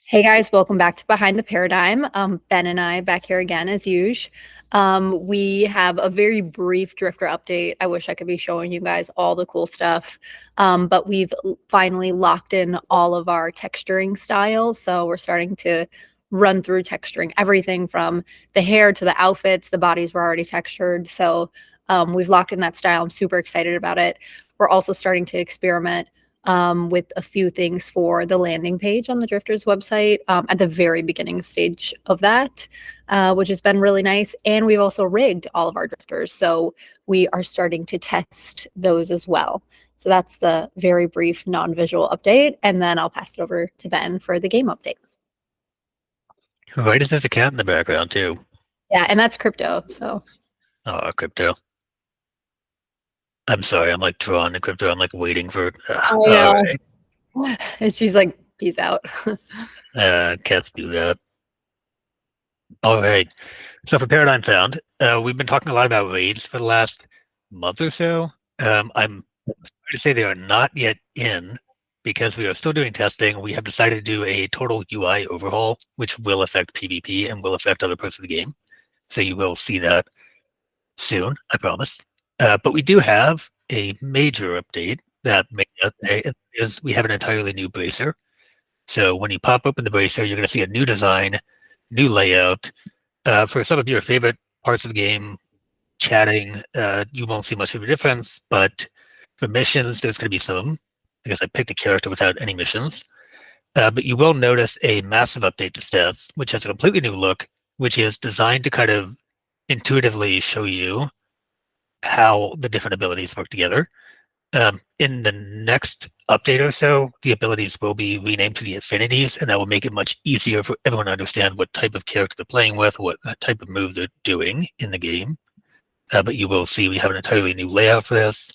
Hey guys, welcome back to Behind the Paradigm. Ben and I back here again as usual. We have a very brief Drifter update. I wish I could be showing you guys all the cool stuff, but we've finally locked in all of our texturing styles. So we're starting to run through texturing everything from the hair to the outfits. The bodies were already textured. So we've locked in that style. I'm super excited about it. We're also starting to experiment with a few things for the landing page on the Drifters website at the very beginning stage of that, which has been really nice. And we've also rigged all of our Drifters. So we are starting to test those as well. So that's the very brief non-visual update. And then I'll pass it over to Ben for the game update. Right, there's a cat in the background too. Yeah, and that's crypto. So. Oh, crypto. I'm sorry, I'm like drawn to crypto. I'm like waiting for. Oh All yeah. right. And she's like, peace out. Cats do that. All right. So for Paradigm Found, we've been talking a lot about raids for the last month or so. I'm sorry to say they are not yet in because we are still doing testing. We have decided to do a total UI overhaul, which will affect PvP and will affect other parts of the game. So you will see that soon, I promise. But we do have a major update that is we have an entirely new bracer. So when you pop open the bracer, you're going to see a new design, new layout. For some of your favorite parts of the game, chatting, you won't see much of a difference, but for missions, there's going to be some, because I picked a character without any missions. But you will notice a massive update to stats, which has a completely new look, which is designed to kind of intuitively show you how the different abilities work together. In the next update or so, the abilities will be renamed to the affinities, and that will make it much easier for everyone to understand what type of character they're playing with, what type of move they're doing in the game. But you will see we have an entirely new layout for this.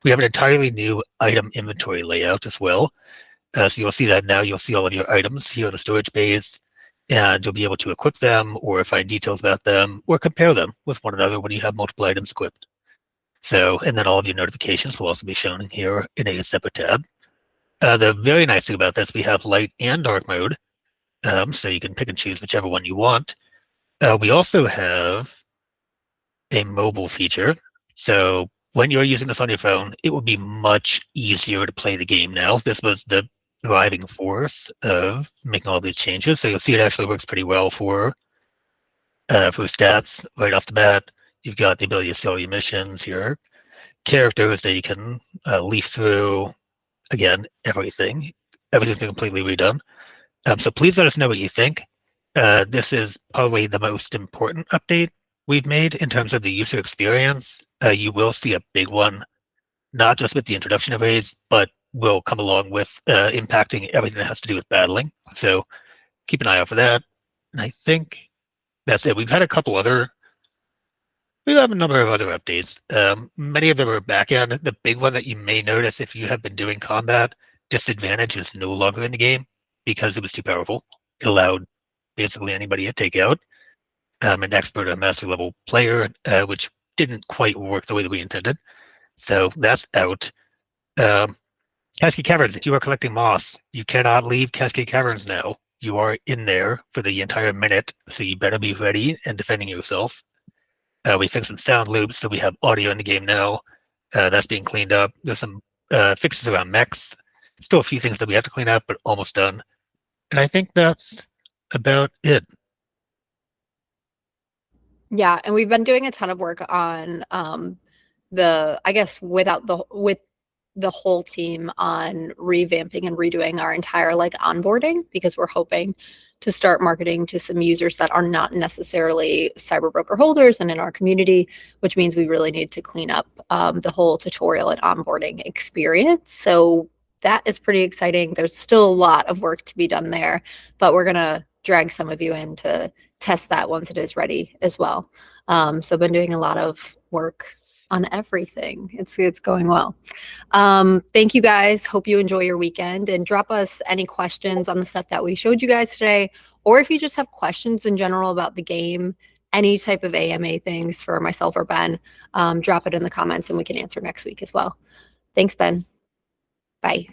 We have an entirely new item inventory layout as well. So you'll see that now. You'll see all of your items here in the storage base, and you'll be able to equip them or find details about them or compare them with one another when you have multiple items equipped. So, and then all of your notifications will also be shown in here in a separate tab. The very nice thing about this, we have light and dark mode, so you can pick and choose whichever one you want. We also have a mobile feature. So when you're using this on your phone, it will be much easier to play the game now. This was the driving force of making all these changes. So you'll see it actually works pretty well for stats right off the bat. You've got the ability to sell your missions, your characters that you can leaf through. Again, everything's been completely redone. So please let us know what you think. This is probably the most important update we've made in terms of the user experience. You will see a big one, not just with the introduction of raids, but will come along with impacting everything that has to do with battling. So keep an eye out for that. And I think that's it. We have a number of other updates. Many of them are backend. The big one that you may notice if you have been doing combat, disadvantage is no longer in the game because it was too powerful. It allowed basically anybody to take out an expert or master level player, which didn't quite work the way that we intended. So that's out. Cascade Caverns, if you are collecting moss, you cannot leave Cascade Caverns now. You are in there for the entire minute, so you better be ready and defending yourself. We fixed some sound loops, so we have audio in the game now. That's being cleaned up. There's some fixes around mechs. Still a few things that we have to clean up, but almost done. And I think that's about it. Yeah, and we've been doing a ton of work on I guess with the whole team on revamping and redoing our entire like onboarding, because we're hoping to start marketing to some users that are not necessarily CyberBroker holders and in our community, which means we really need to clean up the whole tutorial and onboarding experience. So that is pretty exciting. There's still a lot of work to be done there, but we're gonna drag some of you in to test that once it is ready as well. So I've been doing a lot of work on everything. It's going well. Thank you guys. Hope you enjoy your weekend, and drop us any questions on the stuff that we showed you guys today, or if you just have questions in general about the game, any type of AMA things for myself or Ben, drop it in the comments and we can answer next week as well. Thanks, Ben. Bye.